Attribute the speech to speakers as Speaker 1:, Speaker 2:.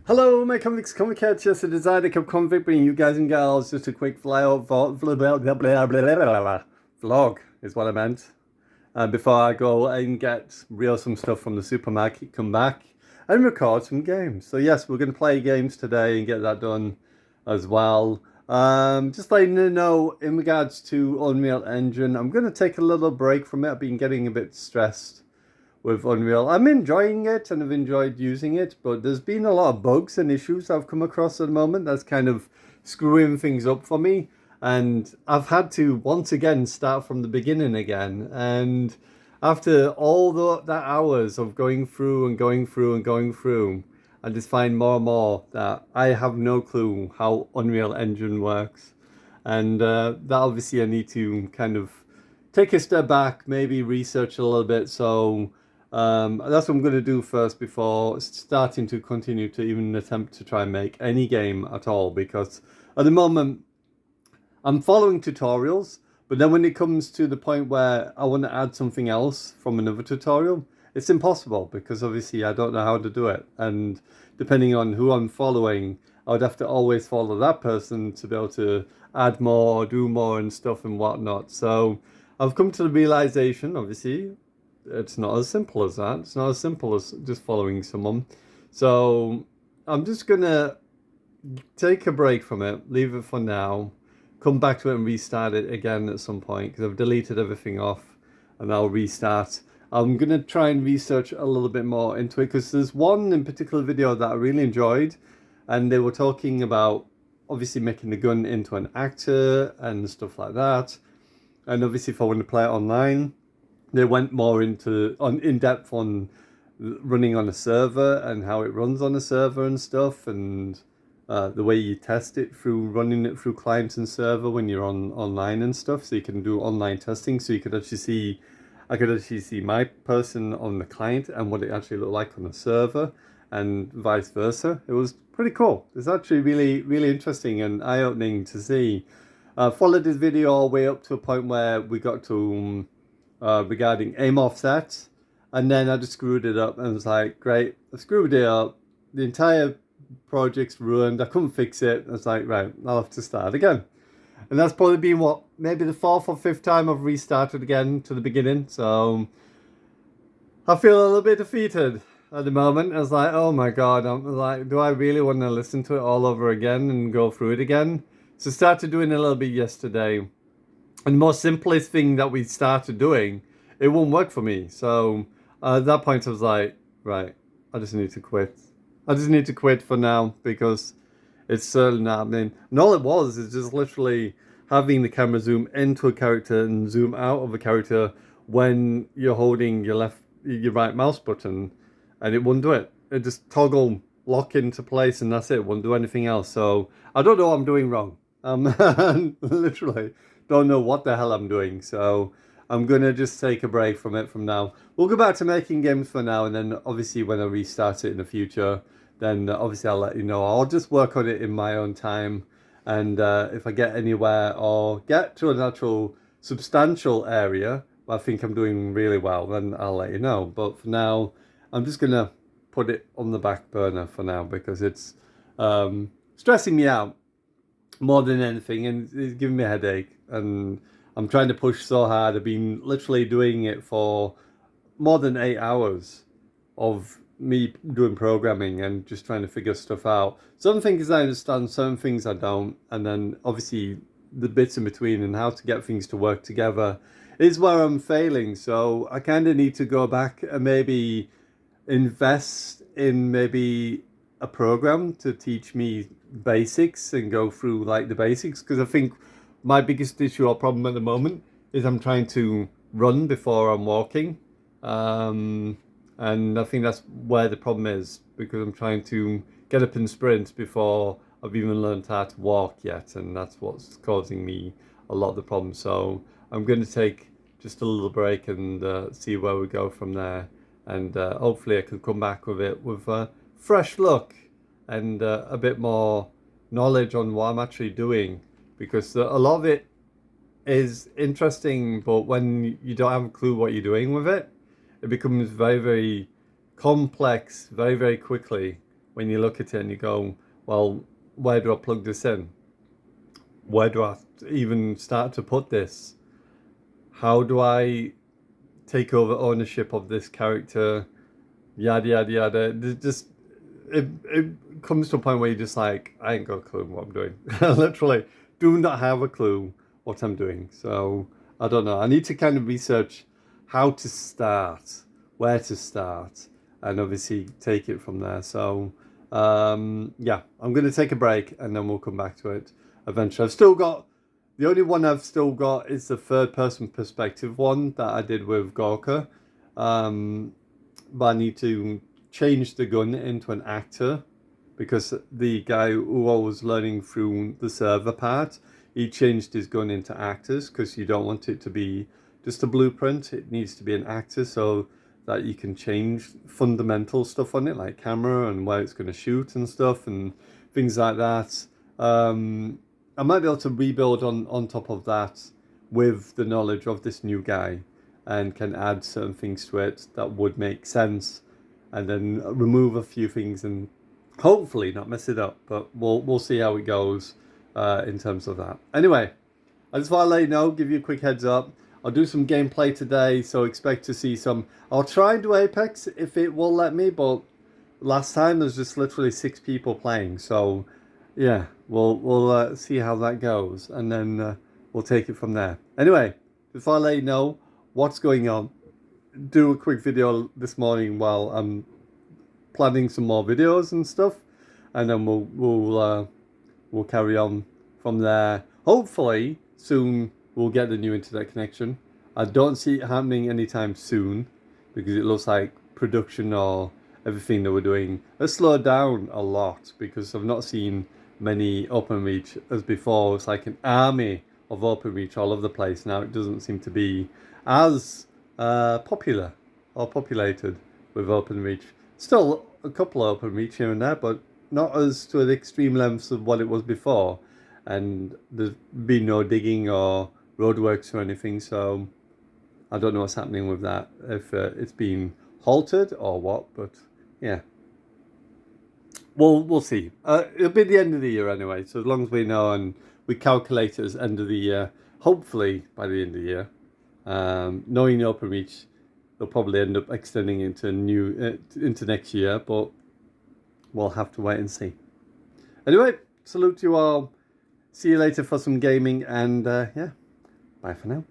Speaker 1: Hello, my comics, comic cats. Yes, it is I, the convict, bringing you guys and gals just a quick vlog is what I meant. Before I go and get real some stuff from the supermarket, come back and record some games. So yes, we're going to play games today and get that done as well. Just letting you know, in regards to Unreal Engine, I'm going to take a little break from it. I've been getting a bit stressed with Unreal. I'm enjoying it and I've enjoyed using it, but there's been a lot of bugs and issues I've come across at the moment that's kind of screwing things up for me. And I've had to once again start from the beginning again. And after all that hours of going through and going through and going through, I just find more and more that I have no clue how Unreal Engine works. And that obviously I need to kind of take a step back, maybe research a little bit. So that's what I'm going to do first before starting to continue to even attempt to try and make any game at all. Because at the moment, I'm following tutorials, but then when it comes to the point where I want to add something else from another tutorial, it's impossible because obviously I don't know how to do it. And depending on who I'm following, I would have to always follow that person to be able to add more, do more and stuff and whatnot. So I've come to the realization, obviously, it's not as simple as that. It's not as simple as just following someone. So I'm just gonna take a break from it, leave it for now, come back to it and restart it again at some point because I've deleted everything off and I'll restart. I'm gonna try and research a little bit more into it because there's one in particular video that I really enjoyed, and they were talking about obviously making the gun into an actor and stuff like that. And obviously, if I want to play it online, they went more in depth on running on a server and how it runs on a server and stuff, and the way you test it through running it through client and server when you're online and stuff. So you can do online testing. So you could actually see, I could actually see my person on the client and what it actually looked like on the server, and vice versa. It was pretty cool. It's actually really interesting and eye-opening to see. Followed this video all the way up to a point where we got to regarding aim offset, and then I just screwed it up and was like, great, I screwed it up. The entire project's ruined. I couldn't fix it. I was like, right, I'll have to start again. And that's probably been what, maybe the fourth or fifth time I've restarted again to the beginning. So I feel a little bit defeated at the moment. I was like, oh my god, I'm like, do I really want to listen to it all over again and go through it again? So started doing a little bit yesterday. And the most simplest thing that we started doing, it won't work for me. So at that point I was like, right, I just need to quit. I just need to quit for now because it's certainly not happening. And all it was is just literally having the camera zoom into a character and zoom out of a character when you're holding your right mouse button, and it wouldn't do it. It just toggle lock into place and that's it. It wouldn't do anything else. So I don't know what I'm doing wrong. Literally don't know what the hell I'm doing. So I'm gonna just take a break from it from now. We'll go back to making games for now, and then obviously when I restart it in the future, then obviously I'll let you know. I'll just work on it in my own time, and if I get anywhere or get to an actual substantial area where I think I'm doing really well, then I'll let you know. But for now, I'm just gonna put it on the back burner for now because it's stressing me out more than anything, and it's giving me a headache. And I'm trying to push so hard. I've been literally doing it for more than 8 hours of me doing programming and just trying to figure stuff out. Some things I understand, some things I don't, and then obviously the bits in between and how to get things to work together is where I'm failing. So I kind of need to go back and maybe invest in maybe a program to teach me basics and go through like the basics, because I think my biggest issue or problem at the moment is I'm trying to run before I'm walking. And I think that's where the problem is, because I'm trying to get up and sprint before I've even learned how to walk yet, and that's what's causing me a lot of the problems. So I'm going to take just a little break and see where we go from there, and hopefully I can come back with it with a fresh look and a bit more knowledge on what I'm actually doing, because a lot of it is interesting, but when you don't have a clue what you're doing with it, it becomes very complex very quickly. when you look at it and you go, well, where do I plug this in? Where do I even start to put this? How do I take over ownership of this character? Yada yada yada. Just it comes to a point where you're just like, I ain't got a clue what I'm doing. Literally, do not have a clue what I'm doing. So I don't know. I need to kind of research how to start, where to start, and obviously take it from there. So yeah, I'm going to take a break and then we'll come back to it eventually. I've still got the only one I've still got is the third person perspective one that I did with Gorka. But I need to change the gun into an actor because the guy who I was learning through the server part, he changed his gun into actors because you don't want it to be just a blueprint. It needs to be an actor so that you can change fundamental stuff on it, like camera and where it's going to shoot and stuff and things like that. I might be able to rebuild on top of that with the knowledge of this new guy and can add certain things to it that would make sense and then remove a few things and hopefully not mess it up, but we'll see how it goes in terms of that. Anyway, I just want to let you know, give you a quick heads up. I'll do some gameplay today, so expect to see some. I'll try and do Apex if it will let me, but last time there's just literally 6 people playing, so yeah, we'll see how that goes, and then we'll take it from there. Anyway, before I let you know what's going on, do a quick video this morning while I'm planning some more videos and stuff, and then we'll carry on from there. Hopefully soon we'll get the new internet connection. I don't see it happening anytime soon because it looks like production or everything that we're doing has slowed down a lot because I've not seen many OpenReach as before. It's like an army of OpenReach all over the place. Now it doesn't seem to be as popular or populated with OpenReach. Still a couple of OpenReach here and there, but not as to the extreme lengths of what it was before. And there's been no digging or roadworks or anything, so I don't know what's happening with that, if it's been halted or what, but yeah. We'll see. It'll be the end of the year anyway, so as long as we know and we calculate it as end of the year, hopefully by the end of the year. Knowing OpenReach, they'll probably end up extending into into next year, but we'll have to wait and see. Anyway, salute to you all. See you later for some gaming, and yeah, bye for now.